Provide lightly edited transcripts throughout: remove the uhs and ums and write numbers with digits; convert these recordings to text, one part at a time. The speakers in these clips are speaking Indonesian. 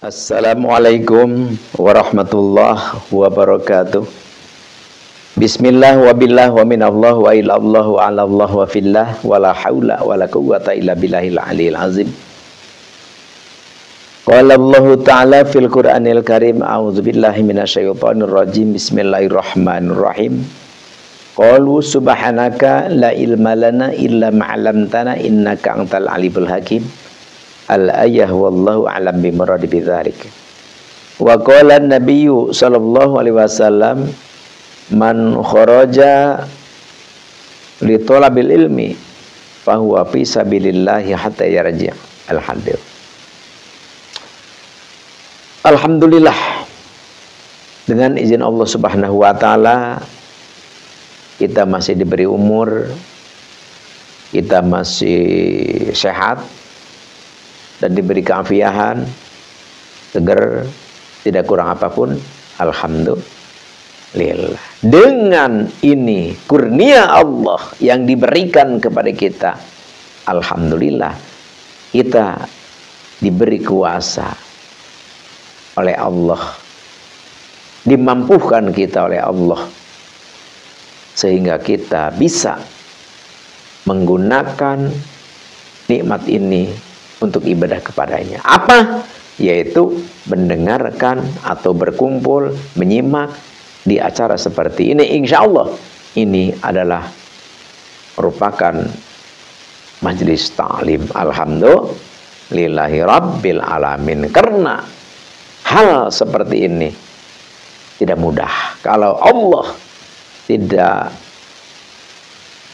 Assalamualaikum warahmatullahi wabarakatuh. Bismillah wa billah wa minallah wa ilallah wa alallah wa fillah wa la hawla wa la quwwata illa billahil aliyil azim. Qala Allah ta'ala fil Qur'anil Karim, a'udzu billahi minasyaitonir rajim. Bismillahirrahmanirrahim. Qalu subhanaka la ilma lana illa ma 'allamtana innaka antal alimul hakim. Al-ayah wallahu a'lam bimuradi bidzalik. Wa qala an-nabiyyu sallallahu alaihi wasallam, man kharaja li talabil ilmi fa huwa fi sabilillahi hatta yarji'. Al-hadir. Alhamdulillah, dengan izin Allah Subhanahu wa taala kita masih diberi umur, kita masih sehat dan diberi keafiatan, seger, tidak kurang apapun. Alhamdulillah. Dengan ini kurnia Allah yang diberikan kepada kita, alhamdulillah, kita diberi kuasa oleh Allah, dimampukan kita oleh Allah, sehingga kita bisa menggunakan nikmat ini untuk ibadah kepadanya. Apa? Yaitu mendengarkan atau berkumpul, menyimak di acara seperti ini. Insya Allah ini adalah merupakan majelis ta'lim. Alhamdulillahi Rabbil Alamin. Karena hal seperti ini tidak mudah. Kalau Allah tidak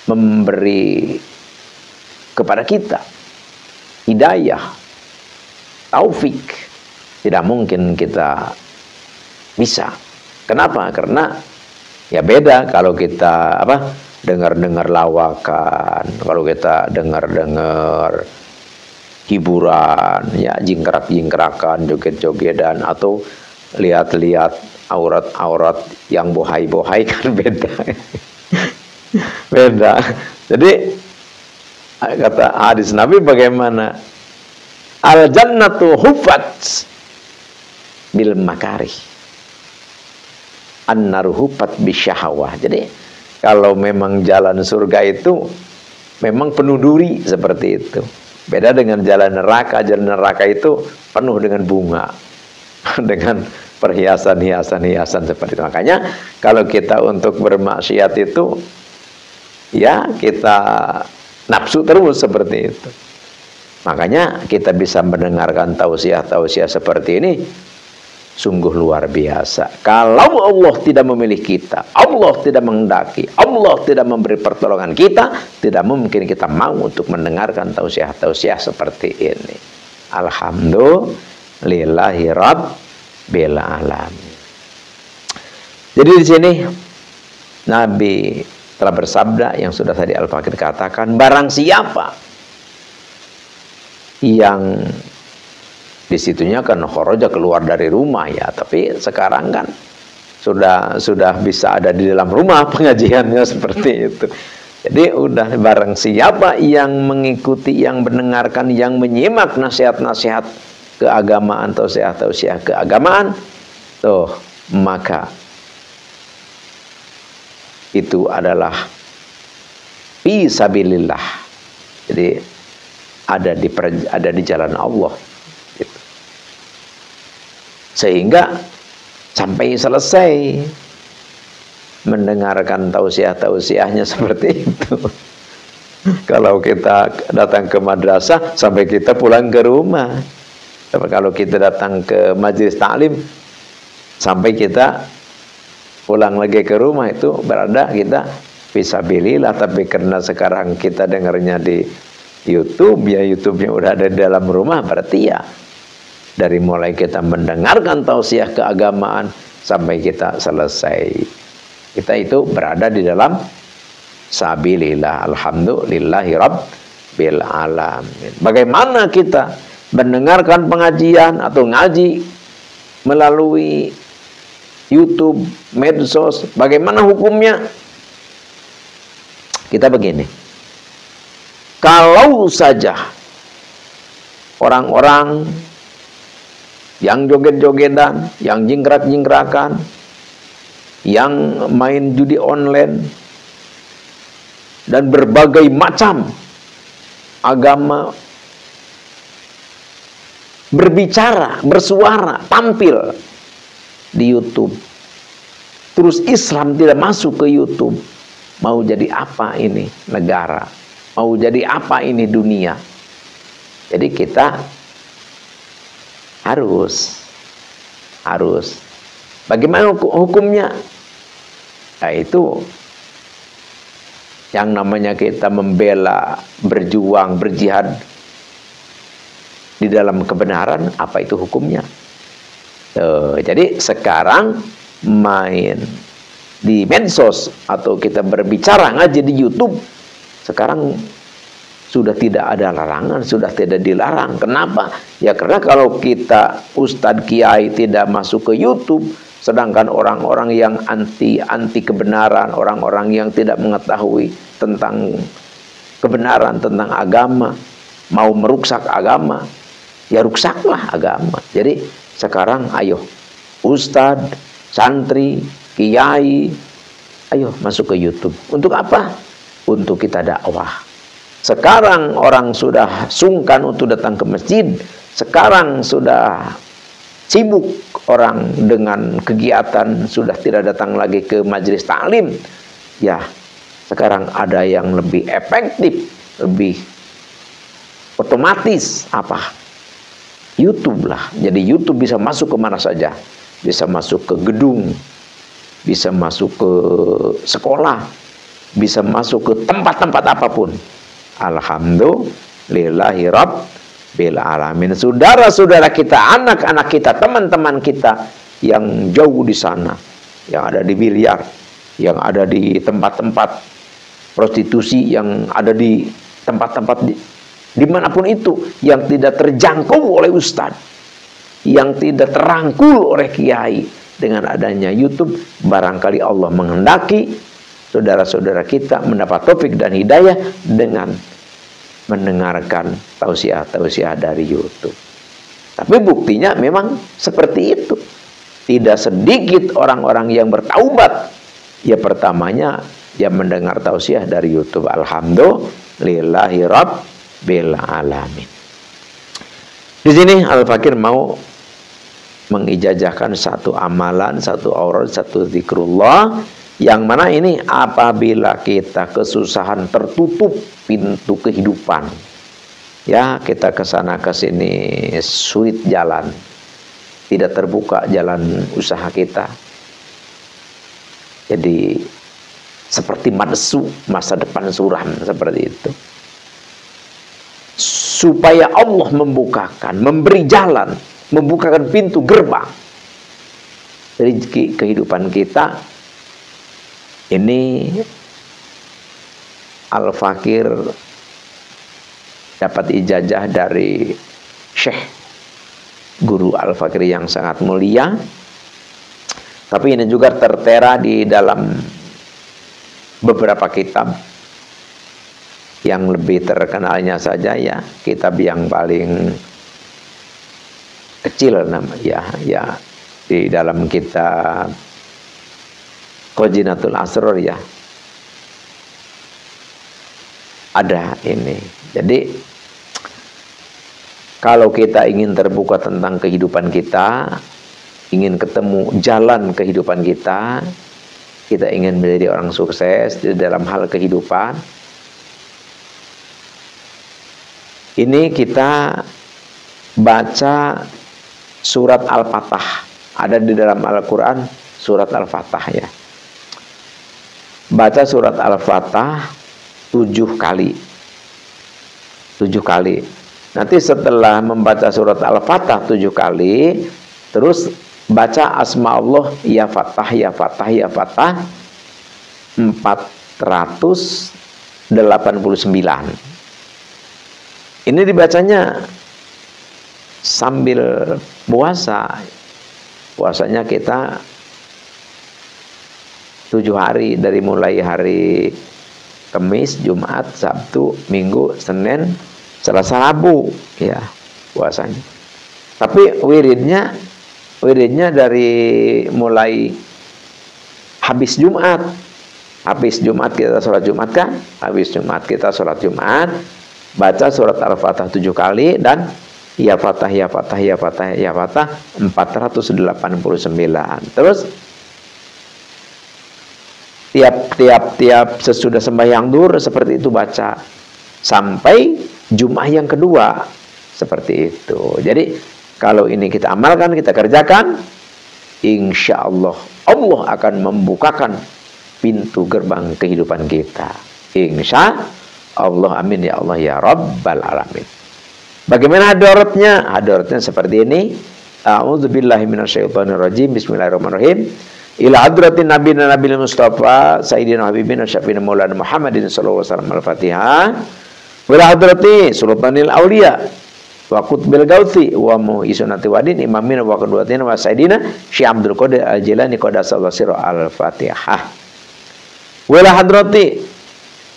memberi kepada kita hidayah, taufik, tidak mungkin kita bisa. Kenapa? Karena ya beda kalau kita dengar-dengar lawakan, kalau kita dengar-dengar hiburan, ya jingkrak-jingkrakan, joget-jogetan, atau lihat-lihat aurat-aurat yang bohai-bohai, kan beda. Beda. Jadi kata hadis Nabi bagaimana? Al jannatu huffat bil makarih, an-naru huffat bisyahawah. Jadi kalau memang jalan surga itu memang penuh duri seperti itu. Beda dengan jalan neraka. Jalan neraka itu penuh dengan bunga, dengan perhiasan-hiasan seperti itu. Makanya kalau kita untuk bermaksiat itu, ya kita nafsu terus seperti itu. Makanya kita bisa mendengarkan tausiah-tausiah seperti ini sungguh luar biasa. Kalau Allah tidak memilih kita, Allah tidak menghendaki, Allah tidak memberi pertolongan kita, tidak mungkin kita mau untuk mendengarkan tausiah-tausiah seperti ini. Alhamdulillahi Rabbil Alamin. Jadi di sini Nabi telah bersabda yang sudah tadi Al-Fakir katakan, barang siapa yang disitunya kan kharaja keluar dari rumah, ya, tapi sekarang kan sudah bisa ada di dalam rumah pengajiannya seperti itu. Jadi udah, barang siapa yang mengikuti, yang mendengarkan, yang menyimak nasihat-nasihat keagamaan, tausiah-tausiah keagamaan, maka itu adalah fi sabilillah. Jadi ada di jalan Allah gitu. Sehingga sampai selesai mendengarkan tausiah-tausiahnya seperti itu. Kalau kita datang ke madrasah sampai kita pulang ke rumah. Tapi kalau kita datang ke majelis ta'lim sampai kita pulang lagi ke rumah, itu berada kita fisabilillah. Tapi karena sekarang kita dengarnya di YouTube, ya YouTube-nya udah ada di dalam rumah, berarti ya dari mulai kita mendengarkan tausiah keagamaan sampai kita selesai, kita itu berada di dalam sabilillah. Alhamdulillahi Rabbil Alamin. Bagaimana kita mendengarkan pengajian atau ngaji melalui YouTube, medsos, bagaimana hukumnya? Kita begini, kalau saja orang-orang yang joget-jogetan, yang jingkrak-jingkrakan, yang main judi online, dan berbagai macam agama berbicara, bersuara, tampil di YouTube. Terus Islam tidak masuk ke YouTube. Mau jadi apa ini negara? Mau jadi apa ini dunia? Jadi kita harus bagaimana hukumnya? Nah, itu yang namanya kita membela, berjuang, berjihad di dalam kebenaran, apa itu hukumnya? Jadi sekarang main di medsos atau kita berbicara ngaji di YouTube, sekarang sudah tidak ada larangan, sudah tidak dilarang. Kenapa? Ya karena kalau kita Ustadz Kiai tidak masuk ke YouTube, sedangkan orang-orang yang anti kebenaran, orang-orang yang tidak mengetahui tentang kebenaran, tentang agama, mau meruksak agama, ya ruksaklah agama. Jadi sekarang ayo Ustadz, santri, kiai, ayo masuk ke YouTube. Untuk apa? Untuk kita dakwah. Sekarang orang sudah sungkan untuk datang ke masjid. Sekarang sudah sibuk orang dengan kegiatan, sudah tidak datang lagi ke majelis taklim. Ya, sekarang ada yang lebih efektif, lebih otomatis. Apa? YouTube lah. Jadi YouTube bisa masuk ke mana saja. Bisa masuk ke gedung, bisa masuk ke sekolah, bisa masuk ke tempat-tempat apapun. Alhamdulillahi rabbil alamin. Saudara-saudara kita, anak-anak kita, teman-teman kita yang jauh di sana, yang ada di biliar, yang ada di tempat-tempat prostitusi, yang ada di tempat-tempat dimanapun itu, yang tidak terjangkau oleh ustadz, yang tidak terangkul oleh kiai. Dengan adanya YouTube, barangkali Allah menghendaki saudara-saudara kita mendapat taufik dan hidayah dengan mendengarkan tausiah-tausiah dari YouTube. Tapi buktinya memang seperti itu. Tidak sedikit orang-orang yang bertaubat. Ya pertamanya ya mendengar tausiah dari YouTube. Alhamdulillahi rabbil alamin. Di sini Al-Fakir mau mengijazahkan satu amalan, satu aurat, satu zikrullah, yang mana ini apabila kita kesusahan, tertutup pintu kehidupan, ya kita kesana kesini sulit jalan, tidak terbuka jalan usaha kita, jadi seperti madesu, masa depan suram, seperti itu. Supaya Allah membukakan, memberi jalan, membukakan pintu gerbang dari kehidupan kita. Ini Al-Fakir dapat ijazah dari Syekh Guru Al-Fakir yang sangat mulia. Tapi ini juga tertera di dalam beberapa kitab. Yang lebih terkenalnya saja ya kitab yang paling kecil namanya ya di dalam kitab Khazinatul Asrar ya ada ini. Jadi kalau kita ingin terbuka tentang kehidupan kita, ingin ketemu jalan kehidupan kita, kita ingin menjadi orang sukses di dalam hal kehidupan, ini kita baca surat Al-Fatah. Ada di dalam Al-Quran surat Al-Fatah ya. Baca surat Al-Fatah 7 kali. 7 kali. Nanti setelah membaca surat Al-Fatah 7 kali, terus baca Asma Allah ya Fatah ya Fatah ya Fatah 489. Ini dibacanya sambil puasa. Puasanya kita 7 hari, dari mulai hari Kamis, Jumat, Sabtu, Minggu, Senin, Selasa, Rabu ya puasanya. Tapi wiridnya dari mulai habis Jumat. Habis Jumat kita sholat Jumat kan? Habis Jumat kita sholat Jumat, baca surat Al-Fatah 7 kali dan ya Fatah ya Fatah ya Fatah ya Fatah 489. Terus tiap sesudah sembahyang duhur seperti itu baca sampai Jumat yang kedua seperti itu. Jadi kalau ini kita amalkan, kita kerjakan, insya Allah Allah akan membukakan pintu gerbang kehidupan kita. Insya Allah, amin ya Allah ya Rabbal Alamin. Bagaimana hadaratnya? Hadaratnya seperti ini. A'udzubillahi minasyaitonirrajim. Bismillahirrahmanirrahim. Ila hadratin nabiyina nabil mustafa sayyidina habibina syafiina maulana Muhammadin sallallahu alaihi wasallam. Al-Fatihah. Wala hadrati sultanil auliya wa qutbil gauthi wa mu'isunati wadin imamina wa qudwatina wa sayyidina Syekh Abdul Qadir Al-Jilani qaddasallahu sirra. Al-Fatihah. Wala hadrati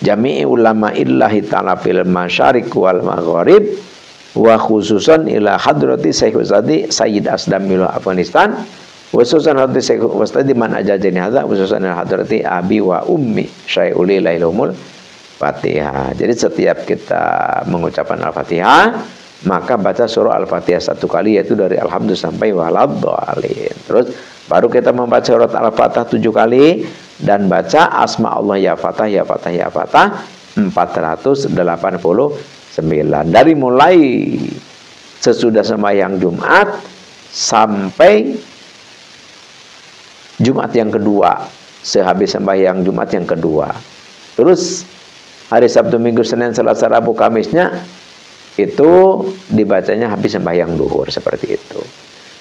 jami'i ulama illahi ta'ala fil masyariq wal maghrib wa khususan ila hadrati Syekh Ustadi Sayyid Asdamil Afghanistan khususan hadrati Syekh Ustadi man ajajani hadza khususan ila hadrati abi wa ummi syai'uli lailumul Fatihah. Jadi setiap kita mengucapkan Al-Fatihah maka baca surah Al-Fatihah 1 kali, yaitu dari Alhamdulillah sampai waladhdallin. Terus baru kita membaca surat Al-Fatihah 7 kali dan baca asma Allah ya Fatah ya Fatah ya Fatah 489. Dari mulai sesudah sembahyang Jumat sampai Jumat yang kedua, sehabis sembahyang Jumat yang kedua. Terus hari Sabtu, Minggu, Senin, Selasa, Rabu, Kamisnya itu dibacanya habis sembahyang duhur seperti itu.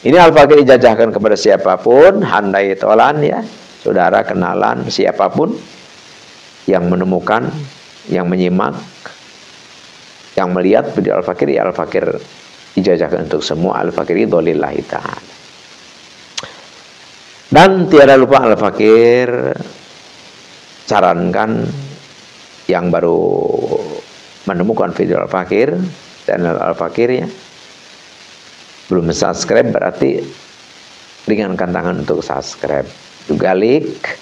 Ini Al-Fakir dijajahkan kepada siapapun, handai tolan ya, saudara kenalan siapapun yang menemukan, yang menyimak, yang melihat video Al-Fakir, ya Al-Fakir dijajahkan untuk semua. Al-Fakir dzalillahi ta'ala. Dan tiada lupa Al-Fakir sarankan yang baru menemukan video Al-Fakir, channel Al-Fakir ya, belum subscribe berarti ringankan tangan untuk subscribe, juga like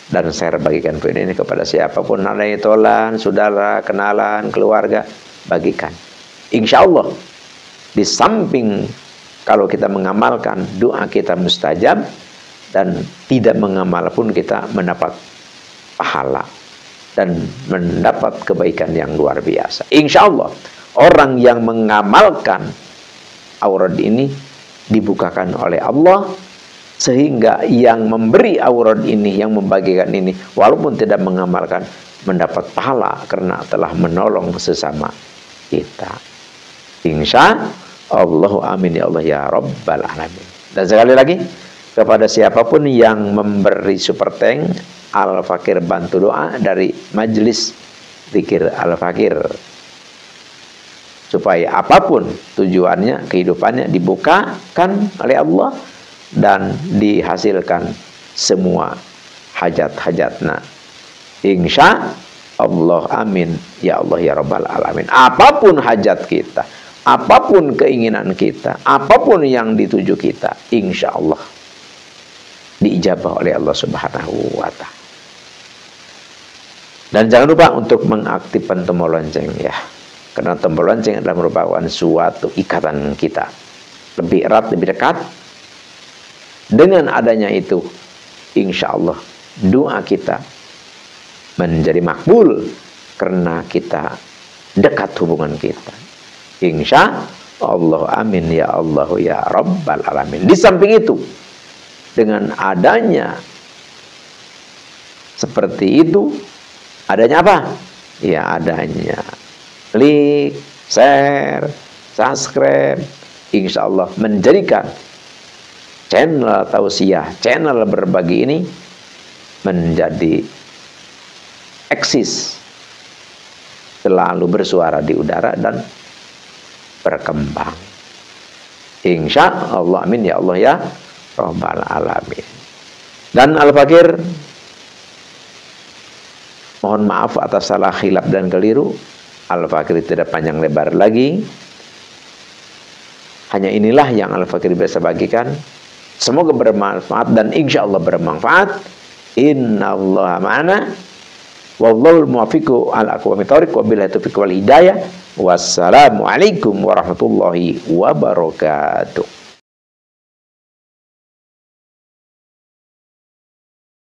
dan share, bagikan video ini kepada siapapun, nadai tolan, saudara, kenalan, keluarga, bagikan. Insya Allah di samping kalau kita mengamalkan, doa kita mustajab, dan tidak mengamal pun kita mendapat pahala dan mendapat kebaikan yang luar biasa. Insya Allah orang yang mengamalkan aurat ini dibukakan oleh Allah, sehingga yang memberi aurat ini, yang membagikan ini, walaupun tidak mengamalkan, mendapat pahala karena telah menolong sesama kita. Insya Allah, amin ya Allah ya Rabbal Alamin. Dan sekali lagi kepada siapapun yang memberi super thank Al-Fakir bantu doa dari Majelis Zikir Al-Fakir, supaya apapun tujuannya, kehidupannya dibukakan oleh Allah dan dihasilkan semua hajat-hajatnya. Insya Allah, amin ya Allah ya Rabbal Alamin. Apapun hajat kita, apapun keinginan kita, apapun yang dituju kita, insya Allah diijabah oleh Allah Subhanahu wa Ta'ala. Dan jangan lupa untuk mengaktifkan tombol lonceng ya, karena tombol lonceng adalah merupakan suatu ikatan kita lebih erat, lebih dekat. Dengan adanya itu, insya Allah doa kita menjadi makbul karena kita dekat hubungan kita. Insya Allah, amin ya Allah ya Rabbal Alamin. Di samping itu, dengan adanya seperti itu, adanya apa? Ya adanya like, share, subscribe, insya Allah menjadikan channel tausiah, channel berbagi ini menjadi eksis, selalu bersuara di udara dan berkembang. Insya Allah, amin ya Allah ya Rabbal Alamin. Dan Al-Fakir mohon maaf atas salah, khilaf dan keliru. Al-Fakir tidak panjang lebar lagi. Hanya inilah yang Al-Fakir biasa bagikan. Semoga bermanfaat dan insya Allah bermanfaat. Innallaha ma'ana. Wallahul muwaffiqu ala aqwamit thoriq wa billahi taufiq wal hidayah. Wassalamualaikum warahmatullahi wabarakatuh.